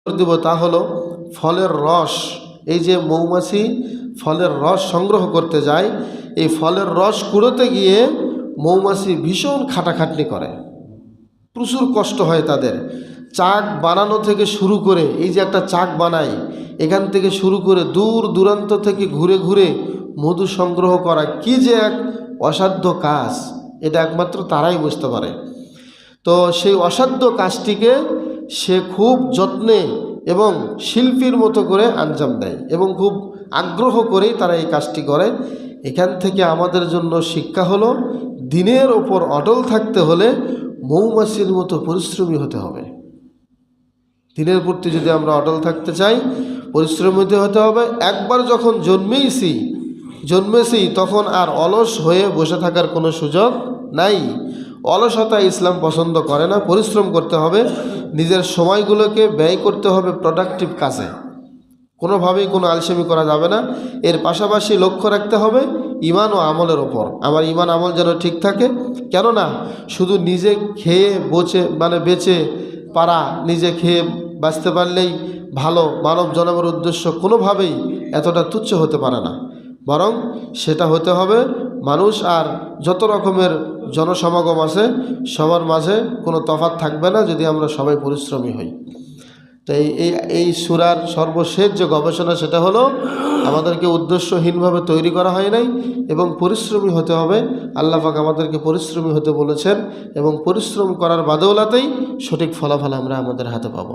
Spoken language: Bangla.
দেব তা হলো ফলের রস। এই যে মৌমাছি ফলের রস সংগ্রহ করতে যায়, এই ফলের রস কুড়োতে গিয়ে মৌমাছি ভীষণ খাটাখাটনি করে, প্রচুর কষ্ট হয় তাদের। চাক বানানো থেকে শুরু করে, এই যে একটা চাক বানায়, এখান থেকে শুরু করে দূর দূরান্ত থেকে ঘুরে ঘুরে মধু সংগ্রহ করা কি যে এক অসাধ্য কাজ, এটা একমাত্র তারাই বুঝতে পারে। তো সেই অসাধ্য কাজটিকে সে খুব যত্নে এবং শিল্পীর মতো করে আঞ্জাম দেয় এবং খুব আগ্রহ করেই তারা এই কাজটি করে। এখান থেকে আমাদের জন্য শিক্ষা হলো, দিনের ওপর অটল থাকতে হলে মৌমাছির মতো পরিশ্রমী হতে হবে। দিনের প্রতি যদি আমরা অটল থাকতে চাই, পরিশ্রমী হতে হবে। একবার যখন জন্মেছি তখন আর অলস হয়ে বসে থাকার কোনো সুযোগ নাই। অলসতা ইসলাম পছন্দ করে না। পরিশ্রম করতে হবে, নিজের সময়গুলোকে ব্যয় করতে হবে প্রোডাক্টিভ কাজে, কোনোভাবেই কোনো আলসেমি করা যাবে না। এর পাশাপাশি লক্ষ্য রাখতে হবে ইমান ও আমলের ওপর, আমার ইমান আমল যেন ঠিক থাকে। কেননা শুধু নিজে খেয়ে বেঁচে পারা, নিজে খেয়ে বাঁচতে পারলেই ভালো, মানব জনমের উদ্দেশ্য কোনোভাবেই এতটা তুচ্ছ হতে পারে না। বরং সেটা হতে হবে মানুষ আর যত রকমের জনসমাগম আছে সবার মাঝে কোনো তফাৎ থাকবে না যদি আমরা সবাই পরিশ্রমী হই। তো এই সূরার সর্বশেষ যে গবেষণা, সেটা হলো আমাদেরকে উদ্দেশ্যহীনভাবে তৈরি করা হয় নাই এবং পরিশ্রমী হতে হবে। আল্লাহ পাক আমাদেরকে পরিশ্রমী হতে বলেছেন এবং পরিশ্রম করার বাদৌলাতেই সঠিক ফলাফল আমরা আমাদের হাতে পাবো।